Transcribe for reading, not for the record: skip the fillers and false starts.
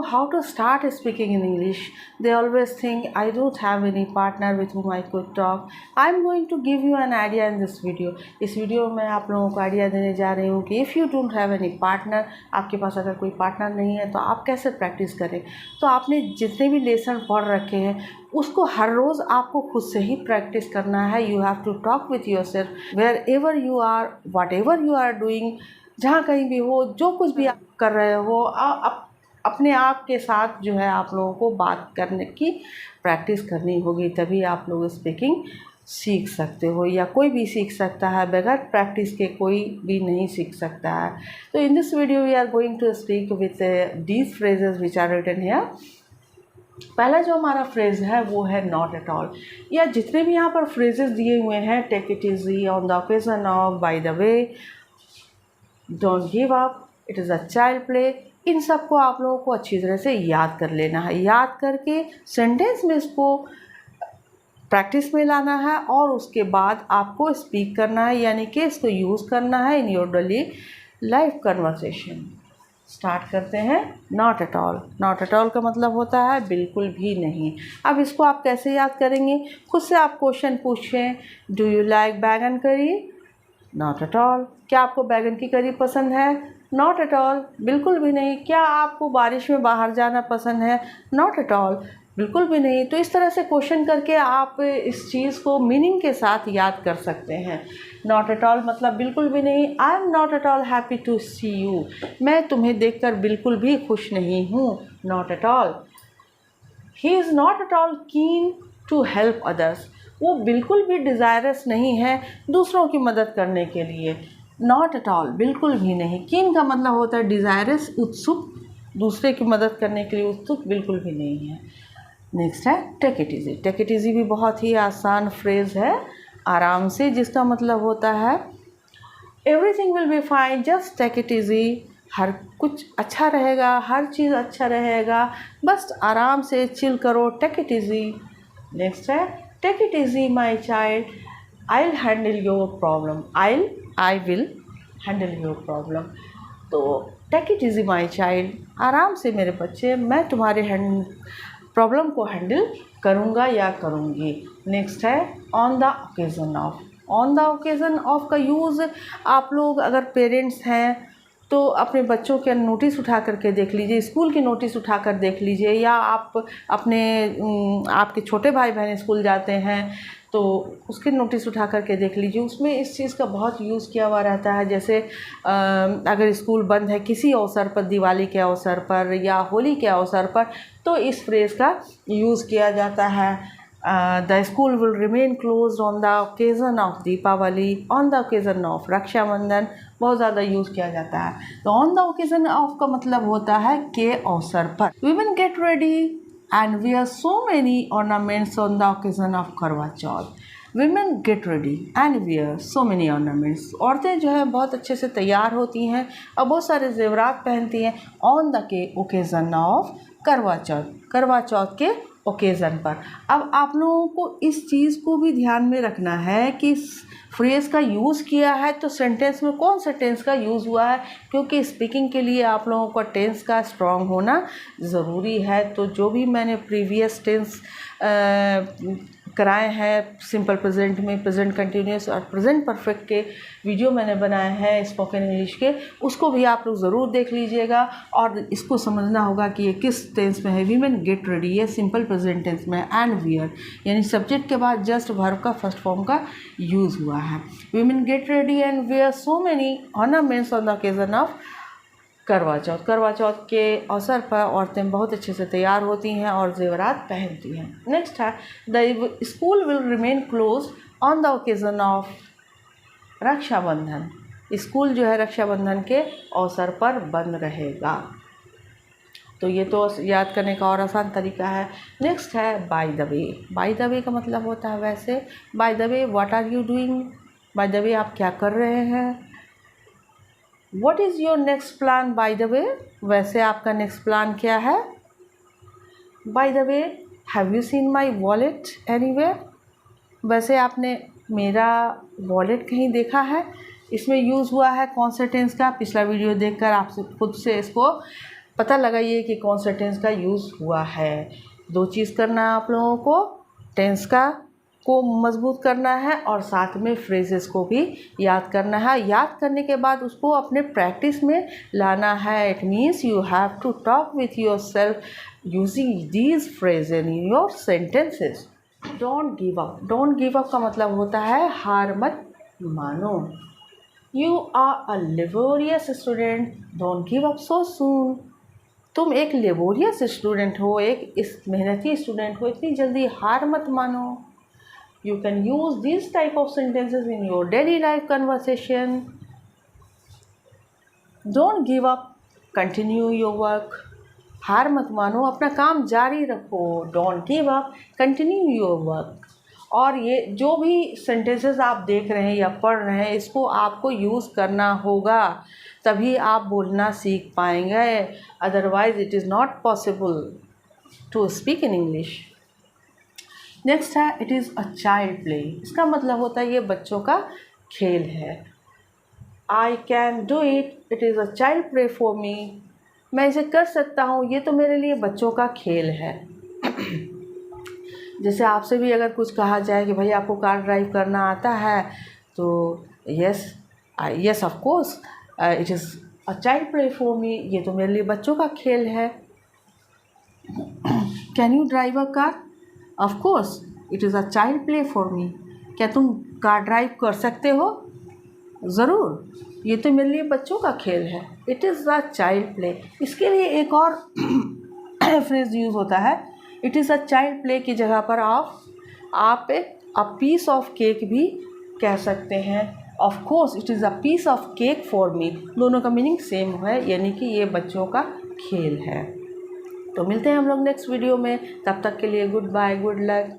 how to start speaking in English. They always think I don't have any partner with whom I could talk. I'm going to give you an idea in this video. इस video में आप लोगों को idea देने जा रही हूँ कि if you don't have any partner, आपके पास अगर कोई पार्टनर नहीं है तो आप कैसे प्रैक्टिस करें। तो आपने जितने भी लेसन पढ़ रखे हैं उसको हर रोज़ आपको खुद से ही प्रैक्टिस करना है। You have to talk with your self where ever you are, what ever you are doing, जहाँ कहीं भी हो, जो कुछ भी आप कर रहे हो, अपने आप के साथ जो है आप लोगों को बात करने की प्रैक्टिस करनी होगी, तभी आप लोग स्पीकिंग सीख सकते हो। या कोई भी सीख सकता है, बगैर प्रैक्टिस के कोई भी नहीं सीख सकता है। तो in this video we are going to speak with these phrases which are written here. पहला जो हमारा फ्रेज़ है वो है नॉट एट ऑल, या जितने भी यहाँ पर फ्रेजेस दिए हुए हैं, take it easy, on the occasion of, by the way, don't give up, it is a child play, इन सब को आप लोगों को अच्छी तरह से याद कर लेना है। याद करके सेंटेंस में इसको प्रैक्टिस में लाना है और उसके बाद आपको स्पीक करना है, यानी कि इसको यूज़ करना है in your daily life conversation. Start करते हैं। Not at all. Not at all का मतलब होता है बिल्कुल भी नहीं। अब इसको आप कैसे याद करेंगे? खुद से आप क्वेश्चन पूछें, डू यू लाइक बैगन करी? Not at all. क्या आपको बैगन की करी पसंद है? नॉट एट ऑल, बिल्कुल भी नहीं। क्या आपको बारिश में बाहर जाना पसंद है? नॉट एट ऑल, बिल्कुल भी नहीं। तो इस तरह से क्वेश्चन करके आप इस चीज़ को मीनिंग के साथ याद कर सकते हैं। नॉट एट ऑल मतलब बिल्कुल भी नहीं। I am not at all happy to see you, मैं तुम्हें देखकर बिल्कुल भी खुश नहीं हूँ। Not at all. He is not at all keen to help others, वो बिल्कुल भी डिज़ायरस नहीं है दूसरों की मदद करने के लिए। नॉट एट ऑल, बिल्कुल भी नहीं। कीन का मतलब होता है डिज़ायरस, उत्सुक, दूसरे की मदद करने के लिए उत्सुक, बिल्कुल भी नहीं है। नेक्स्ट है take it easy. Take it easy भी बहुत ही आसान फ्रेज़ है, आराम से, जिसका मतलब होता है everything will be fine, just take it easy. हर कुछ अच्छा रहेगा, हर चीज़ अच्छा रहेगा, बस आराम से चिल करो, टेक इट ईजी। नेक्स्ट है take it easy my child, I will handle your problem. I will handle your problem. तो take it easy my child, आराम से मेरे बच्चे, मैं तुम्हारे प्रॉब्लम को हैंडल करूँगा या करूँगी। नेक्स्ट है on the occasion of. On the occasion of का यूज़ आप लोग अगर पेरेंट्स हैं तो अपने बच्चों के नोटिस उठा करके देख लीजिए, स्कूल की नोटिस उठा कर देख लीजिए, या आप अपने आपके छोटे भाई बहन स्कूल जाते हैं तो उसके नोटिस उठा करके देख लीजिए। उसमें इस चीज़ का बहुत यूज़ किया हुआ रहता है। जैसे अगर स्कूल बंद है किसी अवसर पर, दिवाली के अवसर पर या होली के अवसर पर, तो इस फ्रेज़ का यूज़ किया जाता है। The school will remain close on the occasion of Deepawali, on the occasion of Rakshabandhan, बहुत ज़्यादा यूज़ किया जाता है। तो ऑन द ओकेज़न ऑफ का मतलब होता है के अवसर पर। Women get ready and wear so many ornaments on the occasion of करवा चौथ। Women get ready and wear so many ornaments। औरतें जो है बहुत अच्छे से तैयार होती हैं और बहुत सारे जेवरात पहनती हैं ऑन द के ओकेज़न ऑफ करवा चौथ, करवा चौथ के ओकेज़न पर। अब आप लोगों को इस चीज़ को भी ध्यान में रखना है कि फ्रेज़ का यूज़ किया है तो सेंटेंस में कौन सा टेंस का यूज़ हुआ है, क्योंकि स्पीकिंग के लिए आप लोगों का टेंस का स्ट्रॉन्ग होना ज़रूरी है। तो जो भी मैंने प्रीवियस टेंस कराए हैं सिंपल प्रेजेंट में, प्रेजेंट कंटिन्यूस और प्रेजेंट परफेक्ट के वीडियो मैंने बनाए हैं स्पोकन इंग्लिश के, उसको भी आप लोग ज़रूर देख लीजिएगा और इसको समझना होगा कि ये किस टेंस में है। वीमेन गेट रेडी ये सिंपल प्रेजेंट टेंस में, एंड वियर यानी सब्जेक्ट के बाद जस्ट वर्ब का फर्स्ट फॉर्म का यूज़ हुआ है। Women get ready and wear so many ornaments on the occasion of करवा चौथ। करवा चौथ के अवसर पर औरतें बहुत अच्छे से तैयार होती हैं और जेवरात पहनती हैं। नेक्स्ट है the school will remain close on the occasion of Rakshabandhan. School जो है रक्षाबंधन के अवसर पर बंद रहेगा। तो ये तो याद करने का और आसान तरीका है। नेक्स्ट है by the way. By the way का मतलब होता है वैसे, by the way what are you doing, by the way आप क्या कर रहे हैं। What is your next plan by the way, वैसे आपका नेक्स्ट प्लान क्या है। By the way, have you seen my wallet anywhere, वैसे आपने मेरा वॉलेट कहीं देखा है। इसमें यूज़ हुआ है कौन से टेंस का, पिछला वीडियो देखकर आप खुद से इसको पता लगाइए कि कौन सा टेंस का यूज़ हुआ है। 2 चीज़ करना है आप लोगों को, टेंस को मजबूत करना है और साथ में फ्रेजेस को भी याद करना है। याद करने के बाद उसको अपने प्रैक्टिस में लाना है। It means you have to talk with your self using these phrase in your sentences. Don't give up. Don't give up का मतलब होता है हार मत मानो। You are a laborious student, don't give up so soon. तुम एक laborious student हो, एक इस मेहनती स्टूडेंट हो, इतनी जल्दी हार मत मानो। You can use these type of sentences in your daily life conversation. Don't give up. Continue your work. हार मत मानो, अपना काम जारी रखो। Don't give up. Continue your work. और ये जो भी sentences आप देख रहे हैं या पढ़ रहे हैं, इसको आपको यूज़ करना होगा, तभी आप बोलना सीख पाएंगे। Otherwise it is not possible to speak in English. Next है it is a child play. इसका मतलब होता है ये बच्चों का खेल है। I can do it, it is a child play for me. मैं इसे कर सकता हूँ, ये तो मेरे लिए बच्चों का खेल है। जैसे आपसे भी अगर कुछ कहा जाए कि भाई आपको कार ड्राइव करना आता है, तो yes of course it is a child play for मी, ये तो मेरे लिए बच्चों का खेल है। Can you drive a car? Of course it is a child play for मी। क्या तुम कार ड्राइव कर सकते हो? ज़रूर, ये तो मेरे लिए बच्चों का खेल है। It is a child play. इसके लिए एक और फ्रेज यूज़ होता है। It is a child play की जगह पर आप अ पीस ऑफ केक भी कह सकते हैं। Of course it is a piece of cake for me. दोनों का मीनिंग सेम है, यानी कि ये बच्चों का खेल है। तो मिलते हैं हम लोग नेक्स्ट वीडियो में, तब तक के लिए गुड बाय, गुड लक।